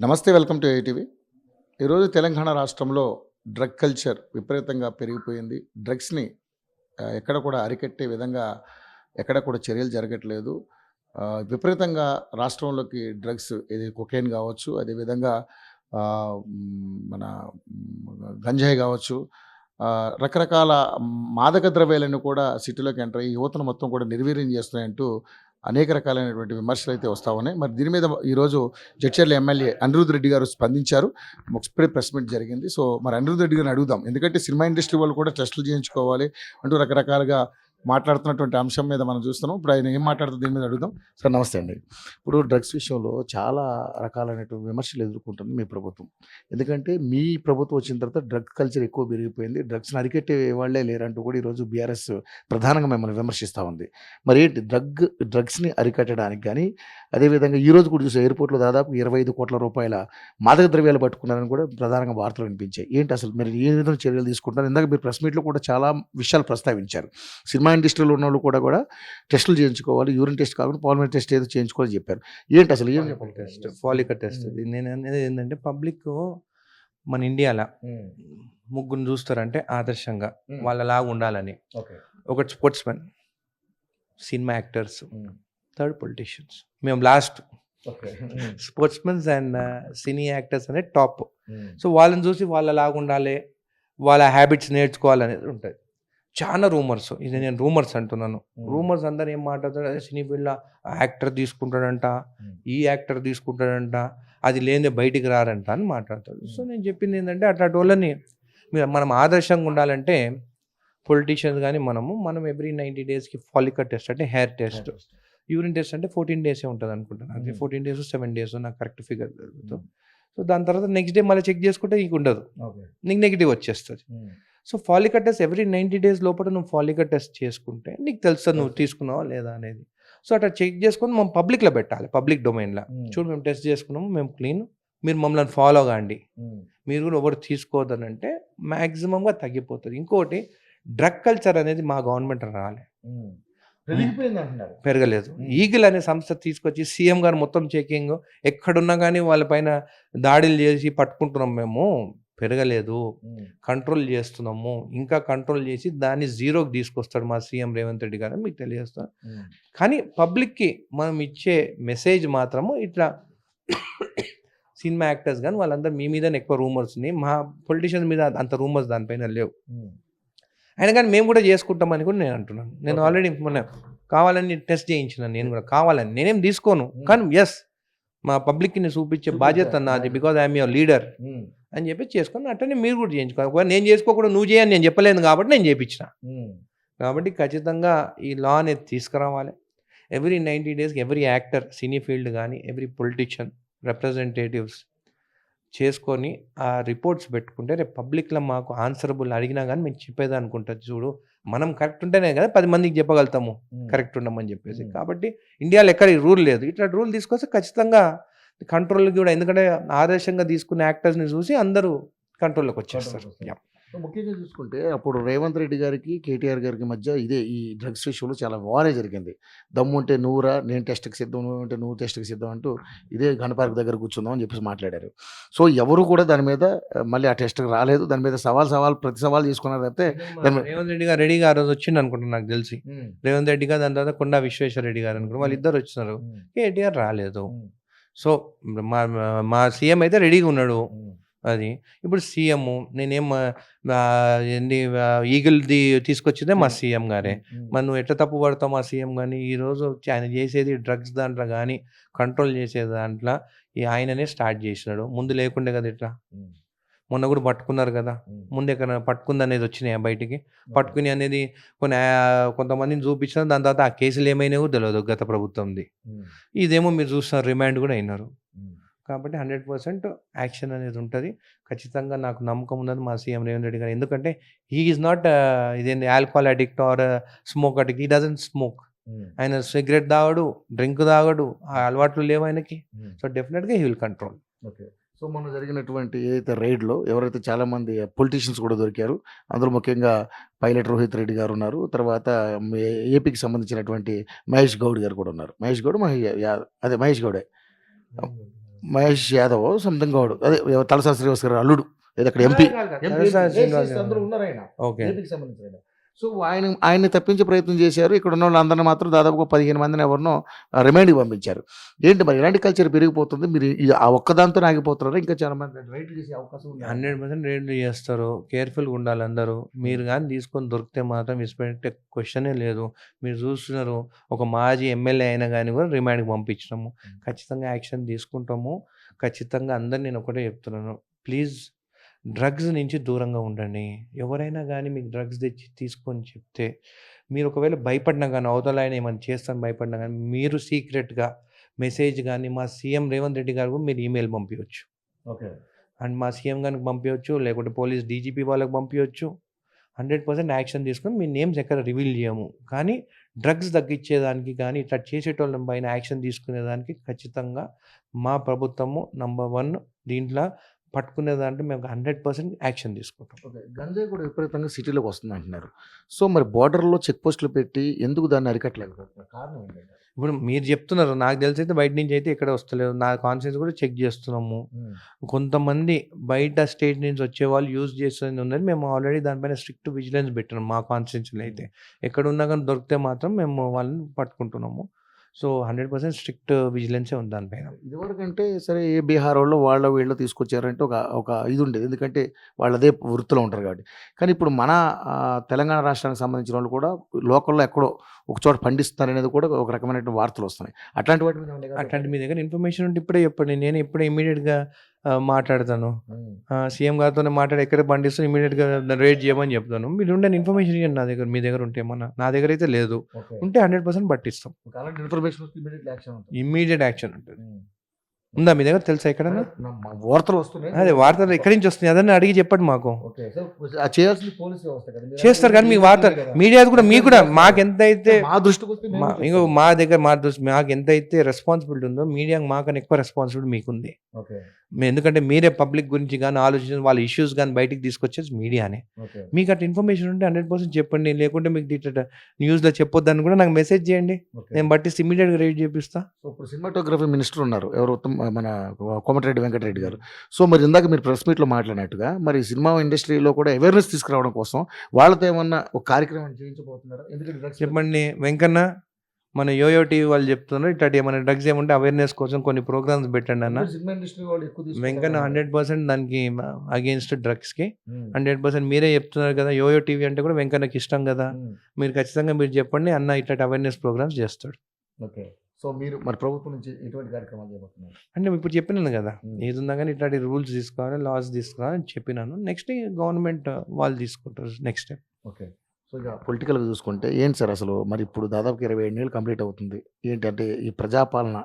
నమస్తే, welcome to ATV. ఈరోజు తెలంగాణ రాష్ట్రంలో డ్రగ్ కల్చర్ విపరీతంగా పెరిగిపోయింది. డ్రగ్స్ని ఎక్కడ కూడా అరికట్టే విధంగా ఎక్కడ కూడా చర్యలు జరగట్లేదు. విపరీతంగా రాష్ట్రంలోకి డ్రగ్స్, ఇది కొకైన్ కావచ్చు, అదేవిధంగా మన గంజాయి కావచ్చు, రకరకాల మాదక ద్రవ్యాలను కూడా సిటీలోకి ఎంటర్ అయ్యి యువతను మొత్తం కూడా నిర్వీర్యం చేస్తున్నాయంటూ అనేక రకాలైనటువంటి విమర్శలు అయితే వస్తూ ఉన్నాయి. మరి దీని మీద ఈరోజు జడ్చర్ల ఎమ్మెల్యే అనిరుద్ రెడ్డి గారు స్పందించారు. ఇప్పుడే ప్రెస్ మీట్ జరిగింది. సో మరి అనిరుద్ రెడ్డి గారిని అడుగుదాం, ఎందుకంటే సినిమా ఇండస్ట్రీ వాళ్ళు కూడా టెస్టులు చేయించుకోవాలి అంటూ రకరకాలుగా మాట్లాడుతున్నటువంటి అంశం మీద మనం చూస్తున్నాం. ఇప్పుడు ఆయన ఏం మాట్లాడుతుంది దీని మీద అడుగుదాం. సార్ నమస్తే అండి. ఇప్పుడు డ్రగ్స్ విషయంలో చాలా రకాలైనటువంటి విమర్శలు ఎదుర్కొంటుంది మీ ప్రభుత్వం. ఎందుకంటే మీ ప్రభుత్వం వచ్చిన తర్వాత డ్రగ్ కల్చర్ ఎక్కువ పెరిగిపోయింది, డ్రగ్స్ని అరికెట్టే వాళ్ళే లేరంటూ కూడా ఈరోజు బీఆర్ఎస్ ప్రధానంగా మిమ్మల్ని విమర్శిస్తూ ఉంది. మరి ఏంటి డ్రగ్స్ని అరికట్టడానికి కానీ, అదేవిధంగా ఈరోజు కూడా చూసే ఎయిర్పోర్ట్లో దాదాపు 25 కోట్ల రూపాయల మాదక ద్రవ్యాలు పట్టుకున్నారని కూడా ప్రధానంగా వార్తలు వినిపించాయి. ఏంటి అసలు మీరు ఏ విధంగా చర్యలు తీసుకుంటారు? ఇందాక మీరు ప్రెస్ మీట్లో కూడా చాలా విషయాలు ప్రస్తావించారు. సినిమా ఇండస్ట్రీలో ఉన్న వాళ్ళు కూడా టెస్టులు చేయించుకోవాలి, యూరిన్ టెస్ట్ కాకుండా పాలిమర్ టెస్ట్ ఏదో చేయించుకోవాలని చెప్పారు. ఏంటి అసలు ఏం చెప్పాలి? టెస్ట్, ఫాలికర్ టెస్ట్. నేను అనేది ఏంటంటే, పబ్లిక్ మన ఇండియాలో ముగ్గురు చూస్తారంటే ఆదర్శంగా వాళ్ళలాగా ఉండాలని. ఒకటి స్పోర్ట్స్ మెన్, సినిమా యాక్టర్స్, థర్డ్ పొలిటీషియన్స్. మేము last. Sports mens and cine actors అనేది టాప్. సో వాళ్ళని చూసి వాళ్ళలాగా ఉండాలి, వాళ్ళ హ్యాబిట్స్ నేర్చుకోవాలనేది ఉంటుంది. చాలా రూమర్స్, ఇది నేను రూమర్స్ అంటున్నాను. రూమర్స్ అందరు ఏం మాట్లాడతారు, అదే సినీ ఫీల్డ్లో యాక్టర్ తీసుకుంటాడంట, ఈ యాక్టర్ తీసుకుంటాడంట, అది లేదే బయటికి రారంట అని మాట్లాడతాడు. సో నేను చెప్పింది ఏంటంటే, అట్లాంటి వాళ్ళని మనం ఆదర్శంగా ఉండాలంటే పొలిటీషియన్స్ కానీ మనం ఎవ్రీ 90 డేస్కి ఫాలికర్ టెస్ట్ అంటే హెయిర్ టెస్ట్, యూరిన్ టెస్ట్ అంటే 14 డేసే ఉంటుంది అనుకుంటాను. అది 14 డేస్ 7 డేస్ నాకు కరెక్ట్ ఫిగర్ జరుగుతుంది. సో దాని తర్వాత నెక్స్ట్ డే మళ్ళీ చెక్ చేసుకుంటే నీకు ఉండదు, నీకు నెగిటివ్ వచ్చేస్తుంది. సో ఫాలికర్ టెస్ట్ ఎవ్రీ 90 డేస్ లోపల నువ్వు ఫాలికర్ టెస్ట్ చేసుకుంటే నీకు తెలుస్తుంది నువ్వు తీసుకున్నావా లేదా అనేది. సో అట్లా చెక్ చేసుకొని మనం పబ్లిక్లో పెట్టాలి, పబ్లిక్ డొమైన్లో. చూడు, మేము టెస్ట్ చేసుకున్నాము, మేము క్లీన్, మీరు మమ్మల్ని ఫాలో కాండి, మీరు కూడా ఎవరు తీసుకోవద్దని అంటే మ్యాక్సిమంగా తగ్గిపోతుంది. ఇంకోటి, డ్రగ్ కల్చర్ అనేది మా గవర్నమెంట్ రాలే, పెరగలేదు. ఈగిల్ అనే సంస్థ తీసుకొచ్చి సీఎం గారు మొత్తం చెకింగ్, ఎక్కడున్నా కానీ వాళ్ళపైన దాడులు చేసి పట్టుకుంటున్నాం మేము, పెరగలేదు. కంట్రోల్ చేస్తున్నాము, ఇంకా కంట్రోల్ చేసి దాన్ని జీరోకి తీసుకొస్తాడు మా సీఎం రేవంత్ రెడ్డి గారు, మీకు తెలియజేస్తాను. కానీ పబ్లిక్కి మనం ఇచ్చే మెసేజ్ మాత్రము ఇట్లా సినిమా యాక్టర్స్ కానీ వాళ్ళందరూ మీ మీద ఎక్కువ రూమర్స్ ఉన్నాయి, మా పొలిటీషియన్స్ మీద అంత రూమర్స్ దానిపైన లేవు. అయినా కానీ మేము కూడా చేసుకుంటామని కూడా నేను అంటున్నాను. నేను ఆల్రెడీ మొన్న కావాలని టెస్ట్ చేయించినాను, నేను కూడా కావాలని, నేనేం తీసుకోను, కానీ ఎస్ మా పబ్లిక్కి నేను చూపించే బాధ్యత నాది, బికాజ్ ఐఎమ్ యువర్ లీడర్ అని చెప్పి చేసుకుని అట్టనే మీరు కూడా చేయించుకోవాలి. ఒకవేళ నేను చేసుకోకుండా నువ్వు చేయని నేను చెప్పలేను కాబట్టి నేను చేయించిన. కాబట్టి ఖచ్చితంగా ఈ లా అనేది తీసుకురావాలి. ఎవ్రీ 90 డేస్కి ఎవ్రీ యాక్టర్, సినీ ఫీల్డ్ కానీ ఎవ్రీ పొలిటీషియన్ రిప్రజెంటేటివ్స్ చేసుకొని ఆ రిపోర్ట్స్ పెట్టుకుంటే రేపు పబ్లిక్లో మాకు ఆన్సరబుల్ అడిగినా కానీ మేము చెప్పేది అనుకుంటుంది. చూడు, మనం కరెక్ట్ ఉంటేనే కదా 10 మందికి చెప్పగలుగుతాము కరెక్ట్ ఉండమని చెప్పేసి. కాబట్టి ఇండియాలో ఎక్కడ ఈ రూల్ లేదు. ఇట్లా రూల్ తీసుకొస్తే ఖచ్చితంగా కంట్రోల్ కూడా, ఎందుకంటే ఆదర్శంగా తీసుకునే యాక్టర్స్ని చూసి అందరూ కంట్రోల్లోకి వచ్చేస్తారు. ముఖ్యంగా చూసుకుంటే అప్పుడు రేవంత్ రెడ్డి గారికి, కేటీఆర్ గారికి మధ్య ఇదే ఈ డ్రగ్స్ విషయంలో చాలా వారే జరిగింది. దమ్ము ఉంటే నువ్వురా, నేను టెస్ట్కి సిద్ధం, నువ్వు అంటే నువ్వు టెస్ట్కి సిద్ధం అంటూ ఇదే గన్ పార్క్ దగ్గర కూర్చుందాం అని చెప్పేసి మాట్లాడారు. సో ఎవరు కూడా దాని మీద మళ్ళీ ఆ టెస్ట్కి రాలేదు. దాని మీద ప్రతి సవాల్ తీసుకున్నారు. అయితే రేవంత్ రెడ్డి గారు రెడీగా ఆ రోజు వచ్చింది అనుకుంటున్నాను, నాకు తెలిసి రేవంత్ రెడ్డి గారు, దాని తర్వాత కొండా విశ్వేశ్వర రెడ్డి గారు అనుకుంటున్నారు, వాళ్ళిద్దరు వచ్చినారు, కేటీఆర్ రాలేదు. సో మా సీఎం అయితే రెడీగా ఉన్నాడు. అది ఇప్పుడు సీఎం నేనేం ఏంటి ఈగిల్ది తీసుకొచ్చిందే మా సీఎం గారే. మరి నువ్వు ఎట్లా తప్పు పడతావు మా సీఎం కానీ? ఈరోజు ఆయన చేసేది డ్రగ్స్ దాంట్లో కానీ కంట్రోల్ చేసే దాంట్లో ఆయననే స్టార్ట్ చేసినాడు, ముందు లేకుండే కదా. ఇట్లా మొన్న కూడా పట్టుకున్నారు కదా, ముందు ఎక్కడ పట్టుకుంది అనేది వచ్చినాయి బయటికి, పట్టుకుని అనేది కొంతమందిని చూపించిన, దాని తర్వాత ఆ కేసులు ఏమైనాయో తెలియదు గత ప్రభుత్వంది. ఇదేమో మీరు చూస్తున్నారు, రిమాండ్ కూడా అయినారు. కాబట్టి 100% యాక్షన్ అనేది ఉంటుంది. ఖచ్చితంగా నాకు నమ్మకం ఉన్నది మా సీఎం రేవంత్ రెడ్డి గారు. ఎందుకంటే హీ ఈజ్ నాట్ ఇదేంటి alcohol addict or smoke addict, he doesn't smoke. ఆయన సిగరెట్ తాగడు, డ్రింక్ తాగడు, ఆ అలవాట్లు లేవు ఆయనకి. సో డెఫినెట్గా he will control. Okay. So మొన్న జరిగినటువంటి ఏదైతే రైడ్లో ఎవరైతే చాలామంది పొలిటీషియన్స్ కూడా దొరికారు, అందులో ముఖ్యంగా పైలట్ రోహిత్ రెడ్డి గారు ఉన్నారు, తర్వాత ఏపీకి సంబంధించినటువంటి మహేష్ గౌడ్ గారు కూడా ఉన్నారు. మహేష్ గౌడే, మహేష్ యాదవ్ సంథింగ్ గౌడ్ అదే తలసాని శ్రీనివాస్ గారు అల్లుడు ఏదో అక్కడ ఎంపీ తలసాని శ్రీనివాస్ అందరూ ఉన్నారు ఆయన ఓకే ఏపీకి సంబంధించిన ఆయన. సో ఆయన్ని తప్పించే ప్రయత్నం చేశారు. ఇక్కడ ఉన్న వాళ్ళందరినీ మాత్రం దాదాపుగా 15 మందిని ఎవరినో రిమైండ్కి పంపించారు. ఏంటి మరి ఇలాంటి కల్చర్ పెరిగిపోతుంది, మీరు ఆ ఒక్కదాంతో ఆగిపోతున్నారు, ఇంకా చాలా మంది రైట్ చేసే అవకాశం ఉంది. 100% రేట్లు చేస్తారు. కేర్ఫుల్గా ఉండాలి అందరూ. మీరు కానీ తీసుకొని దొరికితే మాత్రం విసిపెట్టే క్వశ్చనే లేదు. మీరు చూస్తున్నారు, ఒక మాజీ ఎమ్మెల్యే అయినా కానీ కూడా రిమాండ్కి పంపించినాము. ఖచ్చితంగా యాక్షన్ తీసుకుంటాము. ఖచ్చితంగా అందరు నేను ఒకటే చెప్తున్నాను, ప్లీజ్ డ్రగ్స్ నుంచి దూరంగా ఉండండి. ఎవరైనా కానీ మీకు డ్రగ్స్ తెచ్చి తీసుకొని చెప్తే మీరు ఒకవేళ భయపడినా కానీ అవతల ఆయన ఏమైనా చేస్తాను భయపడినా కానీ మీరు సీక్రెట్గా మెసేజ్ కానీ మా సీఎం రేవంత్ రెడ్డి గారు మీరు ఈమెయిల్ పంపించవచ్చు. ఓకే అండ్ మా సీఎం గారికి పంపించవచ్చు, లేకుంటే పోలీస్ డీజీపీ వాళ్ళకి పంపించవచ్చు. 100% యాక్షన్ తీసుకొని మీ నేమ్స్ ఎక్కడ రివీల్ చేయము. కానీ డ్రగ్స్ తగ్గించేదానికి కానీ ఇట్లా చేసేటోళ్ళ పైన యాక్షన్ తీసుకునేదానికి ఖచ్చితంగా మా ప్రభుత్వము నంబర్ 1 దీంట్లో పట్టుకునే దాంట్లో మేము 100% యాక్షన్ తీసుకుంటాం. ఓకే, గంజాయి కూడా విపరీతంగా సిటీలోకి వస్తుంది అంటున్నారు. సో మరి బార్డర్లో చెక్ పోస్టులు పెట్టి ఎందుకు దాన్ని అరికట్టలేకపోతున్నారు? కారణం ఏంటంటే ఇప్పుడు మీరు చెప్తున్నారు, నాకు తెలిసి అయితే బయట నుంచి అయితే ఇక్కడ వస్తలేదు. నా కాన్షియన్స్ కూడా చెక్ చేస్తున్నాము. కొంతమంది బయట స్టేట్ నుంచి వచ్చే వాళ్ళు యూజ్ చేస్తుంది ఉన్నది. మేము ఆల్రెడీ దానిపైన స్ట్రిక్ట్ విజిలెన్స్ పెట్టినాం. మా కాన్స్టిట్యూన్సీలో అయితే ఎక్కడ ఉన్నా కానీ దొరికితే మాత్రం మేము వాళ్ళని పట్టుకుంటున్నాము. సో 100% స్ట్రిక్ట్ విజిలెన్సే ఉంది దానిపైన. ఇదివరకంటే సరే ఏ బీహార్ వాళ్ళు వీళ్ళు తీసుకొచ్చారంటే ఒక ఇది ఉండేది, ఎందుకంటే వాళ్ళు అదే వృత్తిలో ఉంటారు కాబట్టి. కానీ ఇప్పుడు మన తెలంగాణ రాష్ట్రానికి సంబంధించిన వాళ్ళు కూడా లోకల్లో ఎక్కడో ఒక చోట పండిస్తారు అనేది కూడా ఒక రకమైన వార్తలు వస్తున్నాయి. అట్లాంటి వాటి మీద ఏమన్నా అట్లాంటి మీ దగ్గర ఇన్ఫర్మేషన్ ఉంటే ఇప్పుడే చెప్పండి. నేను ఇప్పుడే ఇమీడియట్గా మాట్లాడతాను. సీఎం గారితోనే మాట్లాడి ఎక్కడ పండిస్తూ ఇమీడియట్గా రేట్ చేయమని చెప్తాను. మీరు ఉండే ఇన్ఫర్మేషన్ ఇవ్వండి నా దగ్గర. మీ దగ్గర ఉంటే ఏమన్నా, నా దగ్గర అయితే లేదు. ఉంటే 100% పట్టిస్తాం. అలాంటి ఇన్ఫర్మేషన్ ఇమ్మీడియట్ యాక్షన్ ఉంటుంది. ఉందా మీ దగ్గర? తెలుసా ఎక్కడన్నా? వార్తలు వస్తున్నాయి. అదే వార్తలు ఎక్కడి నుంచి వస్తున్నాయి అదన్నీ అడిగి చెప్పండి మాకు. చేయాల్సింది పోలీస్ వ్యవస్థ కదా, చేస్తారు కానీ మీ వార్త మీడియా కూడా మీకు కూడా మాకు ఎంతైతే మా దృష్టికి వస్తే ఇంకో మా దగ్గర మాకు ఎంతైతే రెస్పాన్సిబిలిటీ ఉందో మీడియాకి మాకన్నా ఎక్కువ రెస్పాన్సిబిలిటీ మీకుంది. ఎందుకంటే మీరే పబ్లిక్ గురించి కానీ ఆలోచించిన వాళ్ళ ఇష్యూస్ కానీ బయటికి తీసుకొచ్చేది మీడియానే. మీకు అట్లా ఇన్ఫర్మేషన్ ఉంటే 100% చెప్పండి. లేకుంటే మీకు ఇట్లా న్యూస్లో చెప్పొద్దని కూడా నాకు మెసేజ్ చేయండి. నేను బట్టి ఇమీడియట్గా రేట్ చేపిస్తా. ఇప్పుడు సినిమాటోగ్రఫీ మినిస్టర్ ఉన్నారు ఎవరు, మన కోమటిరెడ్డి వెంకటరెడ్డి గారు. సో మరి ఇందాక మీరు ప్రెస్ మీట్లో మాట్లాడినట్టుగా మరి సినిమా ఇండస్ట్రీలో కూడా అవేర్నెస్ తీసుకురావడం కోసం వాళ్ళతో ఏమన్నా ఒక కార్యక్రమం చేయించబోతున్నారా? ఎందుకంటే చెప్పండి వెంకన్న, మన యోయో టీవీ వాళ్ళు చెప్తున్నారు ఇట్లాంటి ఏమైనా డ్రగ్స్ ఏమంటే అవేర్నెస్ కోసం కొన్ని ప్రోగ్రామ్స్ పెట్టండి అన్న. సినిమా ఇండస్ట్రీ వాళ్ళు ఎక్కువ వెంకన్న 100% దానికి అగేన్స్ట్ డ్రగ్స్కి 100% మీరే చెప్తున్నారు కదా. యోయో టీవీ అంటే కూడా వెంకన్నకి ఇష్టం కదా. మీరు ఖచ్చితంగా మీరు చెప్పండి అన్న ఇట్లాంటి అవేర్నెస్ ప్రోగ్రామ్స్ చేస్తాడు. ఓకే, సో మీరు మరి ప్రభుత్వం నుంచి ఎటువంటి కార్యక్రమాలు చేయబోతున్నారు? అంటే ఇప్పుడు చెప్పినాను కదా, ఏది ఉన్నా కానీ ఇట్లాంటి రూల్స్ తీసుకోవాలి, లాస్ తీసుకోవాలని చెప్పినాను. నెక్స్ట్ గవర్నమెంట్ వాళ్ళు తీసుకుంటారు నెక్స్ట్ స్టెప్. ఓకే, సో ఇక పొలిటికల్గా చూసుకుంటే ఏంటి సార్ అసలు మరి ఇప్పుడు దాదాపు 27 ఏళ్ళు కంప్లీట్ అవుతుంది. ఏంటంటే ఈ ప్రజాపాలన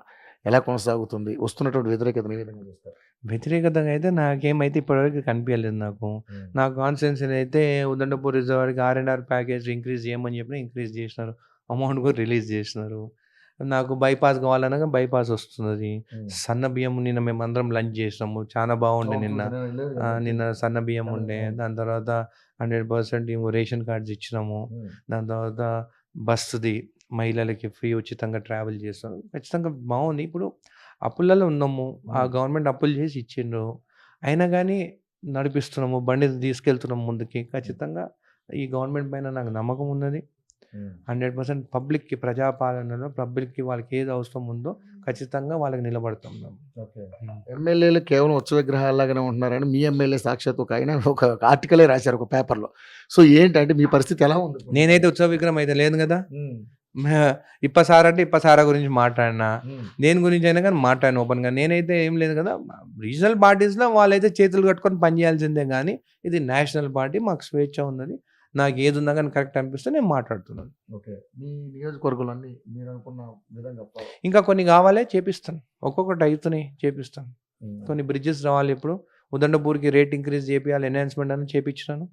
ఎలా కొనసాగుతుంది? వస్తున్నటువంటి వ్యతిరేకతను ఏ విధంగా చూస్తారు? వ్యతిరేకతగా అయితే నాకేమైతే ఇప్పటివరకు కనిపించలేదు. నా కాన్స్టిట్యున్సీలో అయితే ఉదండపూర్ రిజర్వాయర్కి R&R ప్యాకేజ్ ఇంక్రీజ్ చేయమని చెప్పిన ఇంక్రీజ్ చేసినారు. అమౌంట్ కూడా రిలీజ్ చేసినారు. నాకు బైపాస్ కావాలనగా బైపాస్ వస్తున్నది. సన్న బియ్యం నిన్న మేము అందరం లంచ్ చేసినాము, చాలా బాగుండే. నిన్న సన్న బియ్యం ఉండే. దాని తర్వాత 100% రేషన్ కార్డ్స్ ఇచ్చినాము. దాని తర్వాత బస్సుది మహిళలకి ఫ్రీ ఉచితంగా ట్రావెల్ చేస్తాం. ఖచ్చితంగా బాగుంది. ఇప్పుడు అప్పులలో ఉన్నాము, ఆ గవర్నమెంట్ అప్పులు చేసి ఇచ్చిండ్రు, అయినా కానీ నడిపిస్తున్నాము, బండి తీసుకెళ్తున్నాము ముందుకి. ఖచ్చితంగా ఈ గవర్నమెంట్ పైన నాకు నమ్మకం ఉన్నది. 100% పబ్లిక్కి, ప్రజాపాలనలో పబ్లిక్కి వాళ్ళకి ఏది అవసరం ఉందో ఖచ్చితంగా వాళ్ళకి నిలబడతాం. ఎమ్మెల్యేలు కేవలం ఉత్సవ విగ్రహాలాగానే ఉంటున్నారని మీ ఎమ్మెల్యే సాక్షాత్ ఒక ఆయన ఒక ఆర్టికలే రాశారు ఒక పేపర్లో. సో ఏంటంటే మీ పరిస్థితి ఎలా ఉంది? నేనైతే ఉత్సవ విగ్రహం అయితే లేదు కదా. ఇప్పసార్ అంటే ఇప్పసారా గురించి మాట్లాడినా, దేని గురించి అయినా కానీ మాట్లాడిన ఓపెన్గా. నేనైతే ఏం లేదు కదా. రీజనల్ పార్టీస్లో వాళ్ళైతే చేతులు కట్టుకొని పనిచేయాల్సిందే, కానీ ఇది నేషనల్ పార్టీ, మాకు స్వేచ్ఛ ఉన్నది. నాకు ఏది ఉన్నా కానీ కరెక్ట్ అనిపిస్తే నేను మాట్లాడుతున్నాను. ఓకే, మీ నియోజకవర్గంలో మీరు అనుకున్న విధంగా ఇంకా కొన్ని కావాలి, చేపిస్తాను. ఒక్కొక్కటి అవుతున్నాయి, చేపిస్తాను. కొన్ని బ్రిడ్జెస్ రావాలి. ఇప్పుడు ఉదండపూర్కి రేట్ ఇంక్రీజ్ చేయాలి, ఎన్హాన్స్మెంట్ అని చేపించినాను.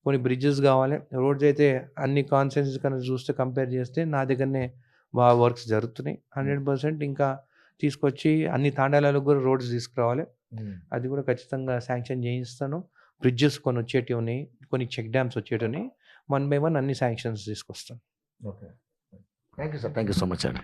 కొన్ని బ్రిడ్జెస్ కావాలి. రోడ్స్ అయితే అన్ని కాన్స్టిట్యున్సీస్ కన్నా చూస్తే కంపేర్ చేస్తే నా దగ్గరనే బాగా వర్క్స్ జరుగుతున్నాయి. 100% ఇంకా తీసుకొచ్చి అన్ని తాండాలకు కూడా రోడ్స్ తీసుకురావాలి. అది కూడా ఖచ్చితంగా శాంక్షన్ చేయిస్తాను. బ్రిడ్జెస్ కొన్ని వచ్చేటివి ఉన్నాయి, కొన్ని చెక్ డ్యామ్స్ వచ్చేటివి ఉన్నాయి. 1 by 1 అన్ని శాంక్షన్స్ తీసుకొస్తాను. Okay, thank you sir, thank you so much అండి.